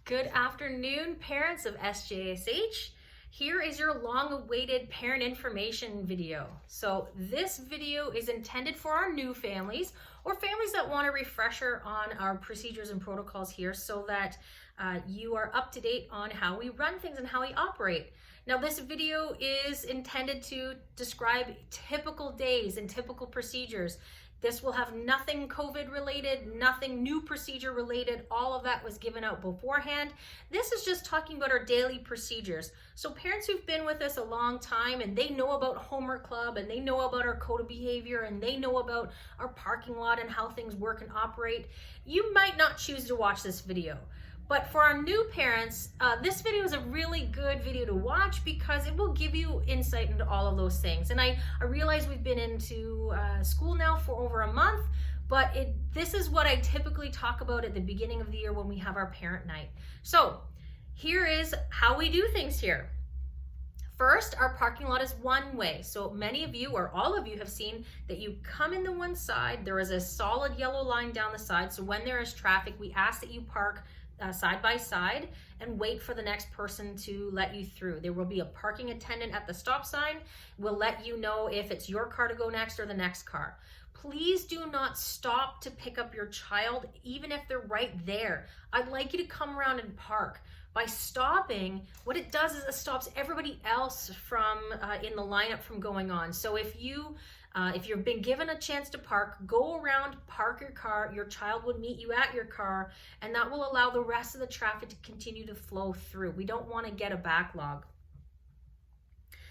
Good afternoon, parents of SJSH. Here is your long-awaited parent information video. So this video is intended for our new families or families that want a refresher on our procedures and protocols here so that you are up to date on how we run things and how we operate. Now this video is intended to describe typical days and typical procedures. This will have nothing COVID related, nothing new procedure related. All of that was given out beforehand. This is just talking about our daily procedures. So parents who've been with us a long time and they know about Homework Club and they know about our code of behavior and they know about our parking lot and how things work and operate, you might not choose to watch this video. But for our new parents, this video is a really good video to watch because it will give you insight into all of those things. And I realize we've been into school now for over a month, but this is what I typically talk about at the beginning of the year when we have our parent night. So here is how we do things here. First, our parking lot is one way. So many of you or all of you have seen that you come in the one side, there is a solid yellow line down the side. So when there is traffic, we ask that you park side by side and wait for the next person to let you through. There will be a parking attendant at the stop sign. We'll let you know if it's your car to go next or the next car. Please do not stop to pick up your child, even if they're right there. I'd like you to come around and park. By stopping, what it does is it stops everybody else from in the lineup from going on. So if you've been given a chance to park, go around, park your car, your child will meet you at your car, and that will allow the rest of the traffic to continue to flow through. We don't want to get a backlog.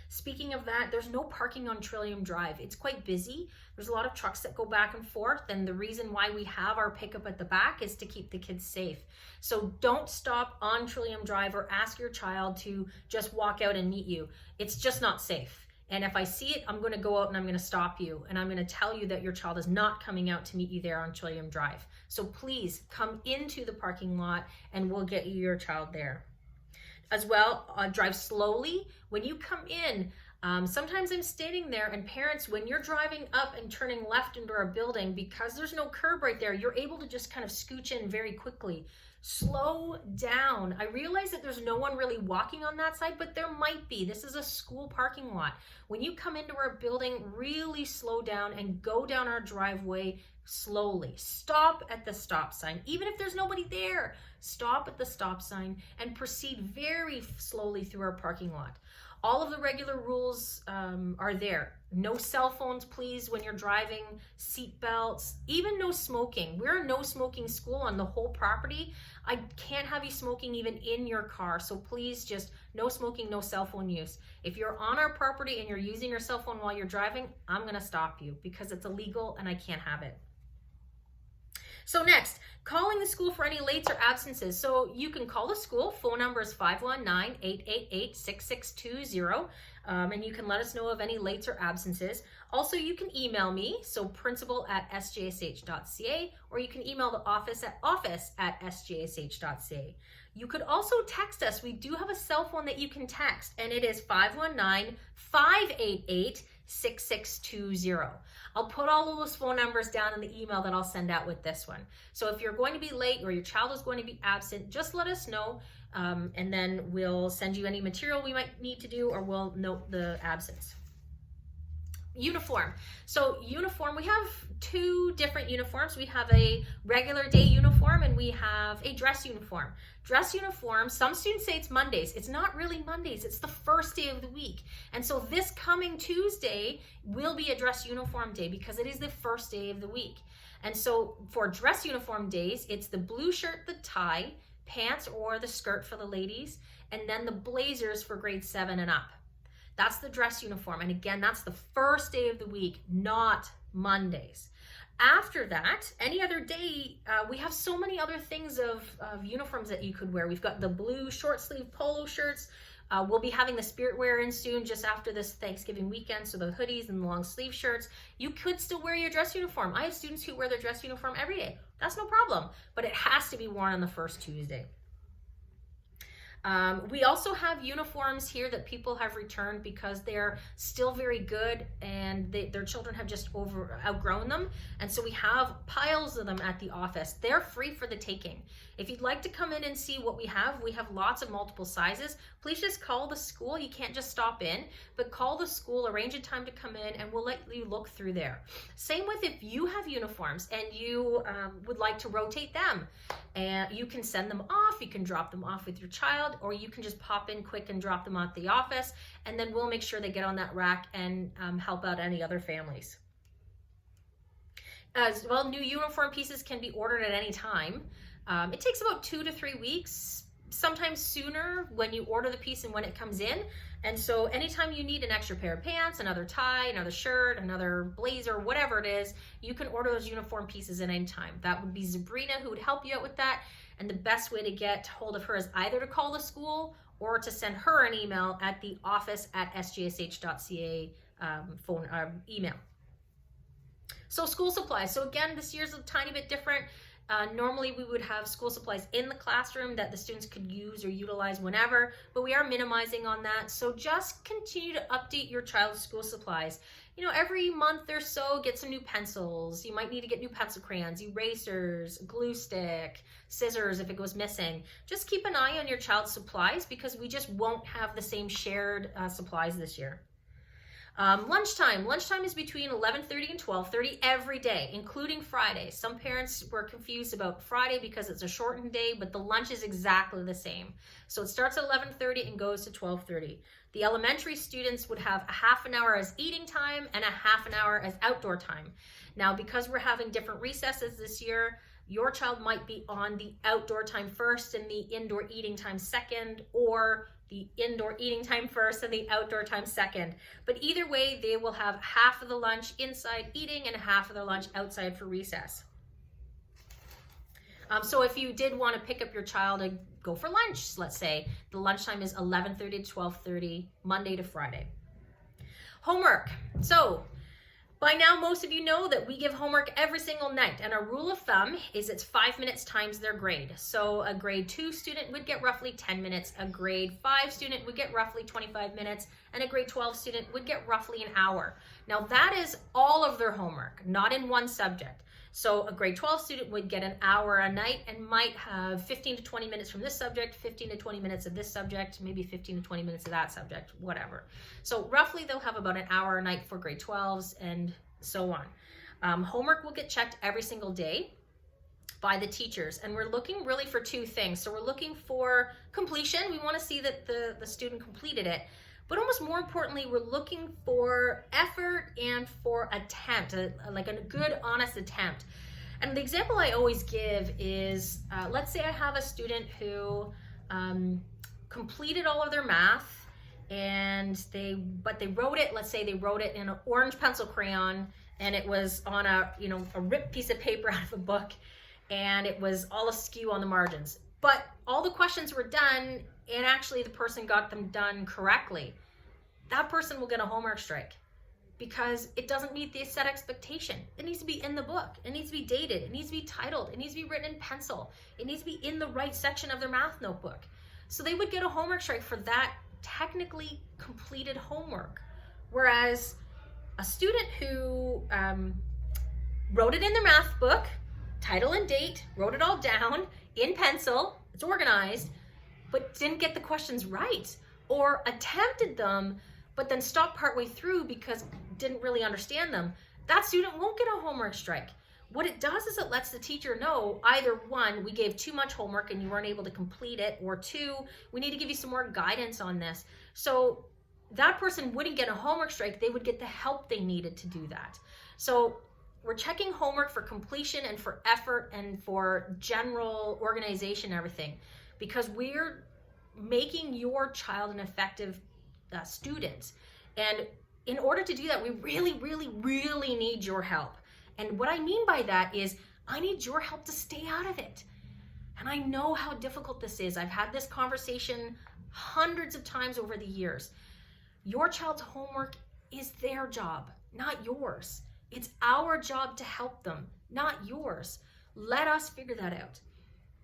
Speaking of that, there's no parking on Trillium Drive. It's quite busy. There's a lot of trucks that go back and forth, and the reason why we have our pickup at the back is to keep the kids safe. So don't stop on Trillium Drive or ask your child to just walk out and meet you. It's just not safe. And if I see it, I'm going to go out and I'm going to stop you. And I'm going to tell you that your child is not coming out to meet you there on Trillium Drive. So please come into the parking lot and we'll get you your child there. As well, drive slowly. When you come in, sometimes I'm standing there and parents, when you're driving up and turning left into our building, because there's no curb right there, you're able to just kind of scooch in very quickly. Slow down. I realize that there's no one really walking on that side, but there might be. This is a school parking lot. When you come into our building, really slow down and go down our driveway slowly. Stop at the stop sign. Even if there's nobody there, stop at the stop sign and proceed very slowly through our parking lot. All of the regular rules are there. No cell phones, please, when you're driving, seat belts, even no smoking. We're a no smoking school on the whole property. I can't have you smoking even in your car. So please just no smoking, no cell phone use. If you're on our property and you're using your cell phone while you're driving, I'm gonna stop you because it's illegal and I can't have it. So next, calling the school for any lates or absences. So you can call the school. Phone number is 519-888-6620. And you can let us know of any lates or absences. Also, you can email me, so principal@sjsh.ca, or you can email the office at office@sjsh.ca. You could also text us. We do have a cell phone that you can text, and it is 519-588-6620. I'll put all of those phone numbers down in the email that I'll send out with this one. So if you're going to be late or your child is going to be absent, just let us know, and then we'll send you any material we might need to do, or we'll note the absence. Uniform. So uniform, we have two different uniforms. We have a regular day uniform and we have a dress uniform. Dress uniform, some students say it's Mondays. It's not really Mondays, it's the first day of the week. And so this coming Tuesday will be a dress uniform day because it is the first day of the week. And so for dress uniform days, it's the blue shirt, the tie, pants or the skirt for the ladies, and then the blazers for grade 7 and up. That's the dress uniform. And again, that's the first day of the week, not Mondays. After that, any other day, we have so many other things of uniforms that you could wear. We've got the blue short sleeve polo shirts. We'll be having the spirit wear in soon just after this Thanksgiving weekend. So the hoodies and the long sleeve shirts. You could still wear your dress uniform. I have students who wear their dress uniform every day. That's no problem, but it has to be worn on the first Tuesday. We also have uniforms here that people have returned because they're still very good and their children have just outgrown them. And so we have piles of them at the office. They're free for the taking. If you'd like to come in and see what we have lots of multiple sizes. Please just call the school. You can't just stop in, but call the school, arrange a time to come in, and we'll let you look through there. Same with if you have uniforms and you would like to rotate them, and you can send them off, you can drop them off with your child, or you can just pop in quick and drop them at the office, and then we'll make sure they get on that rack and help out any other families. As well, new uniform pieces can be ordered at any time. It takes about 2 to 3 weeks, sometimes sooner when you order the piece and when it comes in. And so anytime you need an extra pair of pants, another tie, another shirt, another blazer, whatever it is, you can order those uniform pieces at any time. That would be Sabrina who would help you out with that. And the best way to get hold of her is either to call the school or to send her an email at the office@sjsh.ca email. So school supplies. So again, this year's a tiny bit different. Normally we would have school supplies in the classroom that the students could use or utilize whenever, but we are minimizing on that. So just continue to update your child's school supplies. You know, every month or so, get some new pencils. You might need to get new pencil crayons, erasers, glue stick, scissors if it goes missing. Just keep an eye on your child's supplies because we just won't have the same shared supplies this year. Lunchtime. Lunchtime is between 11:30 and 12:30 every day, including Friday. Some parents were confused about Friday because it's a shortened day, but the lunch is exactly the same. So it starts at 11:30 and goes to 12:30. The elementary students would have a half an hour as eating time and a half an hour as outdoor time. Now, because we're having different recesses this year, your child might be on the outdoor time first and the indoor eating time second, or the indoor eating time first and the outdoor time second. But either way, they will have half of the lunch inside eating and half of their lunch outside for recess. So if you did want to pick up your child and go for lunch, let's say, the lunchtime is 11:30 to 12:30, Monday to Friday. Homework. So by now, most of you know that we give homework every single night, and our rule of thumb is it's 5 minutes times their grade. So a grade 2 student would get roughly 10 minutes, a grade 5 student would get roughly 25 minutes, and a grade 12 student would get roughly an hour. Now that is all of their homework, not in one subject. So a grade 12 student would get an hour a night and might have 15 to 20 minutes from this subject, 15 to 20 minutes of this subject, maybe 15 to 20 minutes of that subject, whatever. So roughly they'll have about an hour a night for grade 12s and so on. Homework will get checked every single day by the teachers, and we're looking really for 2 things. So we're looking for completion. We want to see that the student completed it. But almost more importantly, we're looking for effort and for attempt, like a good, honest attempt. And the example I always give is, let's say I have a student who completed all of their math, and they wrote it, let's say they wrote it in an orange pencil crayon, and it was on a ripped piece of paper out of a book, and it was all askew on the margins. But all the questions were done, and actually the person got them done correctly. That person will get a homework strike because it doesn't meet the set expectation. It needs to be in the book. It needs to be dated. It needs to be titled. It needs to be written in pencil. It needs to be in the right section of their math notebook. So they would get a homework strike for that technically completed homework. Whereas a student who wrote it in their math book, title and date, wrote it all down in pencil, it's organized, but didn't get the questions right, or attempted them, but then stopped partway through because didn't really understand them, that student won't get a homework strike. What it does is it lets the teacher know either 1, we gave too much homework and you weren't able to complete it, or 2, we need to give you some more guidance on this. So that person wouldn't get a homework strike, they would get the help they needed to do that. So we're checking homework for completion and for effort and for general organization and everything, because we're making your child an effective student. And in order to do that, we really, really, really need your help. And what I mean by that is I need your help to stay out of it. And I know how difficult this is. I've had this conversation hundreds of times over the years. Your child's homework is their job, not yours. It's our job to help them, not yours. Let us figure that out.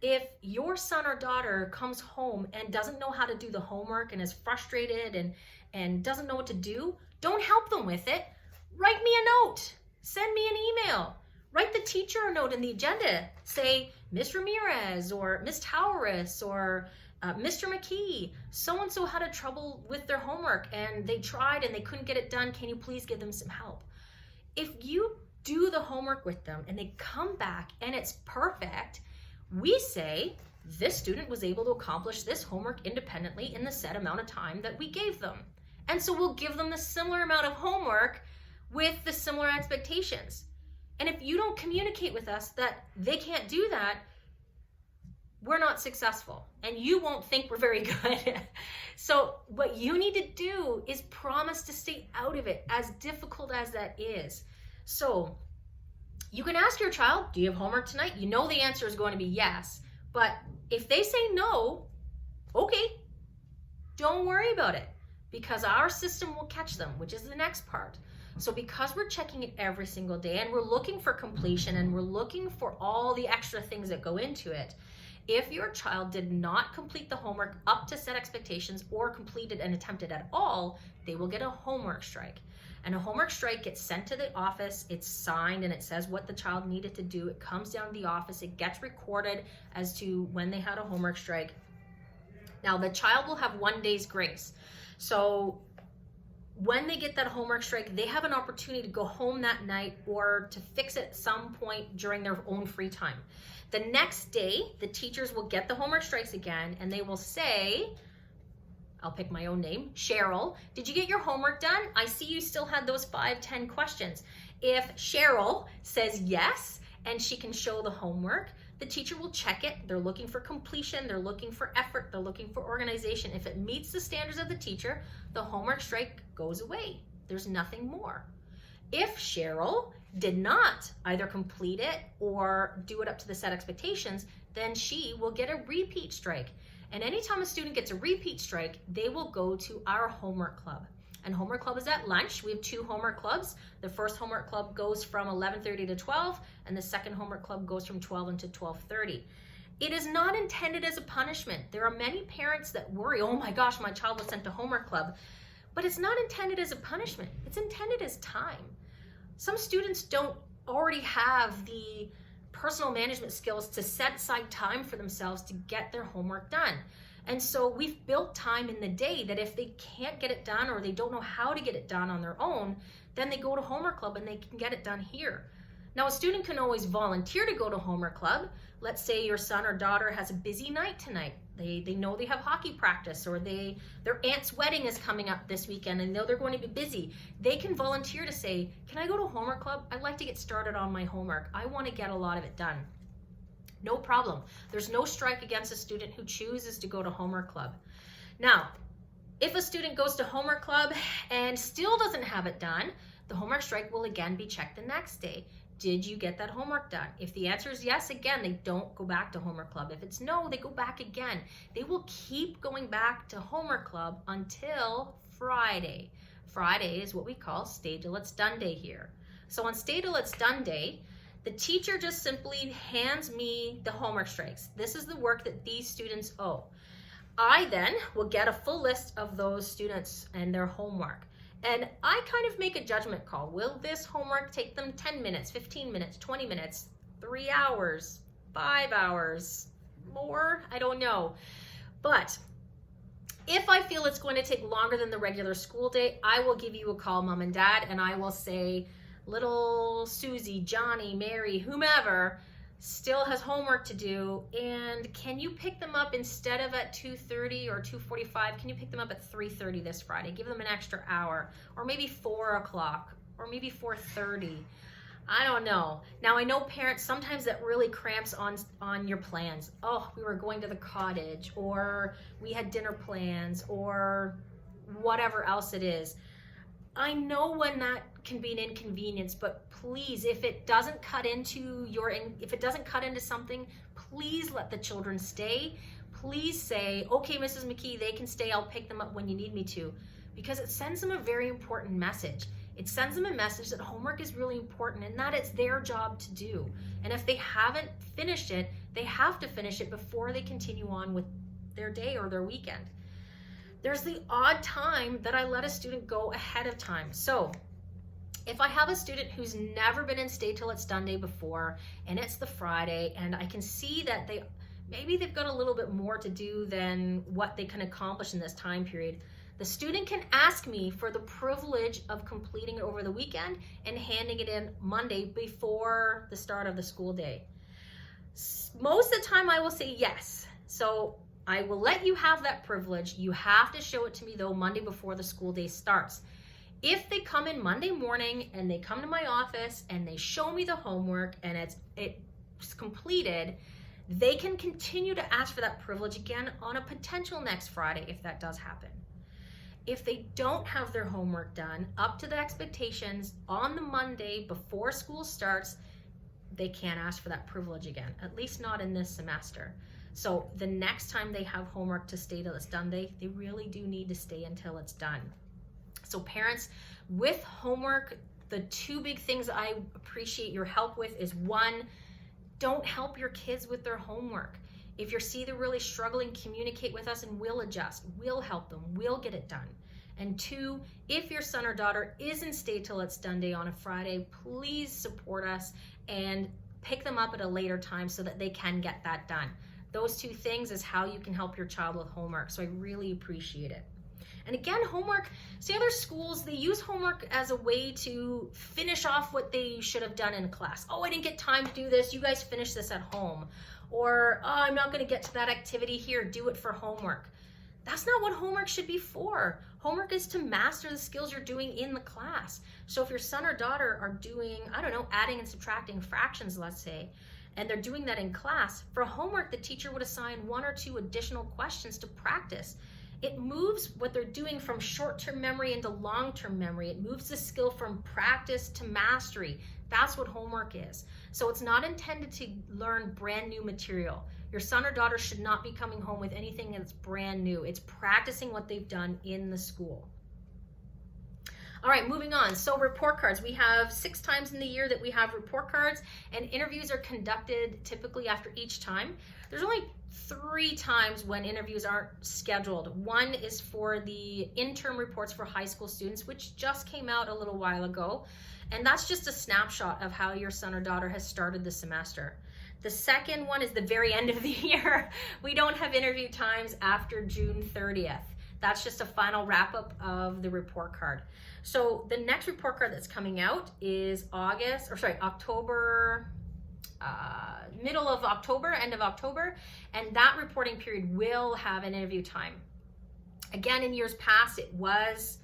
If your son or daughter comes home and doesn't know how to do the homework and is frustrated and doesn't know what to do, don't help them with it. Write me a note. Send me an email. Write the teacher a note in the agenda. Say, Miss Ramirez or Miss Taurus or Mr. McKee, so-and-so had a trouble with their homework and they tried and they couldn't get it done. Can you please give them some help? If you do the homework with them and they come back and it's perfect, we say, this student was able to accomplish this homework independently in the set amount of time that we gave them. And so we'll give them the similar amount of homework with the similar expectations. And if you don't communicate with us that they can't do that, we're not successful and you won't think we're very good. So what you need to do is promise to stay out of it, as difficult as that is. So you can ask your child, do you have homework tonight? You know the answer is going to be yes. But if they say no, okay, don't worry about it, because our system will catch them, which is the next part. So because we're checking it every single day and we're looking for completion and we're looking for all the extra things that go into it, if your child did not complete the homework up to set expectations or completed and attempted at all, they will get a homework strike. And a homework strike gets sent to the office, it's signed, and it says what the child needed to do. It comes down to the office, it gets recorded as to when they had a homework strike. Now, the child will have 1 day's grace. So when they get that homework strike, they have an opportunity to go home that night or to fix it at some point during their own free time. The next day, the teachers will get the homework strikes again, and they will say, I'll pick my own name, Cheryl, did you get your homework done? I see you still had those 5-10 questions. If Cheryl says yes, and she can show the homework, the teacher will check it. They're looking for completion, they're looking for effort, they're looking for organization. If it meets the standards of the teacher, the homework strike goes away. There's nothing more. If Cheryl did not either complete it or do it up to the set expectations, then she will get a repeat strike. And anytime a student gets a repeat strike, they will go to our homework club. And homework club is at lunch. We have 2 homework clubs. The first homework club goes from 11:30 to 12, and the second homework club goes from 12 until 12:30. It is not intended as a punishment. There are many parents that worry, oh my gosh, my child was sent to homework club. But it's not intended as a punishment. It's intended as time. Some students don't already have the personal management skills to set aside time for themselves to get their homework done. And so we've built time in the day that if they can't get it done or they don't know how to get it done on their own, then they go to homework club and they can get it done here. Now, a student can always volunteer to go to homework club. Let's say your son or daughter has a busy night tonight. They know they have hockey practice, or their aunt's wedding is coming up this weekend and know they're going to be busy. They can volunteer to say, can I go to homework club? I'd like to get started on my homework. I want to get a lot of it done. No problem. There's no strike against a student who chooses to go to homework club. Now, if a student goes to homework club and still doesn't have it done, the homework strike will again be checked the next day. Did you get that homework done? If the answer is yes, again, they don't go back to homework club. If it's no, they go back again. They will keep going back to homework club until Friday. Friday is what we call stay till it's done day here. So on stay till it's done day, the teacher just simply hands me the homework strikes. This is the work that these students owe. I then will get a full list of those students and their homework. And I kind of make a judgment call. Will this homework take them 10 minutes, 15 minutes, 20 minutes, 3 hours, 5 hours, more? I don't know. But if I feel it's going to take longer than the regular school day, I will give you a call, Mom and Dad, and I will say, little Susie, Johnny, Mary, whomever still has homework to do, and can you pick them up instead of at 2:30 or 2:45? Can you pick them up at 3:30 this Friday? Give them an extra hour, or maybe 4 o'clock, or maybe 4:30. I don't know. Now, I know parents, sometimes that really cramps on your plans. Oh, we were going to the cottage, or we had dinner plans, or whatever else it is. I know when that can be an inconvenience, but please, if it doesn't cut into something, please let the children stay. Please say, okay, Mrs. McKee, they can stay. I'll pick them up when you need me to, because it sends them a very important message. It sends them a message that homework is really important and that it's their job to do. And if they haven't finished it, they have to finish it before they continue on with their day or their weekend. There's the odd time that I let a student go ahead of time. So If I have a student who's never been in Stay Till It's Done Day before, and it's the Friday, and I can see that maybe they've got a little bit more to do than what they can accomplish in this time period, the student can ask me for the privilege of completing it over the weekend and handing it in Monday before the start of the school day. Most of the time I will say yes. So I will let you have that privilege. You have to show it to me though Monday before the school day starts. If they come in Monday morning and they come to my office and they show me the homework and it's completed, they can continue to ask for that privilege again on a potential next Friday if that does happen. If they don't have their homework done up to the expectations on the Monday before school starts, they can't ask for that privilege again, at least not in this semester. So the next time they have homework to stay till it's done, they really do need to stay until it's done. So parents, with homework, the two big things I appreciate your help with is one, don't help your kids with their homework. If you see they're really struggling, communicate with us and we'll adjust. We'll help them. We'll get it done. And two, if your son or daughter isn't Stay Till It's Done Day on a Friday, please support us and pick them up at a later time so that they can get that done. Those two things is how you can help your child with homework. So I really appreciate it. And again, homework, see other schools, they use homework as a way to finish off what they should have done in class. Oh, I didn't get time to do this. You guys finish this at home. Or, oh, I'm not going to get to that activity here. Do it for homework. That's not what homework should be for. Homework is to master the skills you're doing in the class. So if your son or daughter are doing, I don't know, adding and subtracting fractions, let's say, and they're doing that in class, for homework, the teacher would assign 1 or 2 additional questions to practice. It moves what they're doing from short-term memory into long-term memory. It moves the skill from practice to mastery. That's what homework is. So it's not intended to learn brand new material. Your son or daughter should not be coming home with anything that's brand new. It's practicing what they've done in the school. All right, moving on. So report cards. We have 6 times in the year that we have report cards, and interviews are conducted typically after each time. There's only 3 times when interviews aren't scheduled. One is for the interim reports for high school students, which just came out a little while ago. And that's just a snapshot of how your son or daughter has started the semester. The second one is the very end of the year. We don't have interview times after June 30th. That's just a final wrap up of the report card. So the next report card that's coming out is October, middle of October, end of October, and that reporting period will have an interview time. Again, in years past, it was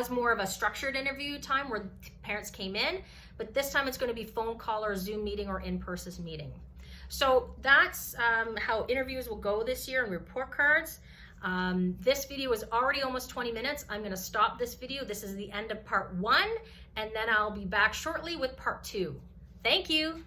more of a structured interview time where parents came in, but this time it's going to be phone call or Zoom meeting or in-person meeting. So that's how interviews will go this year and report cards. This video is already almost 20 minutes. I'm going to stop this video. This is the end of part 1, and then I'll be back shortly with part 2. Thank you.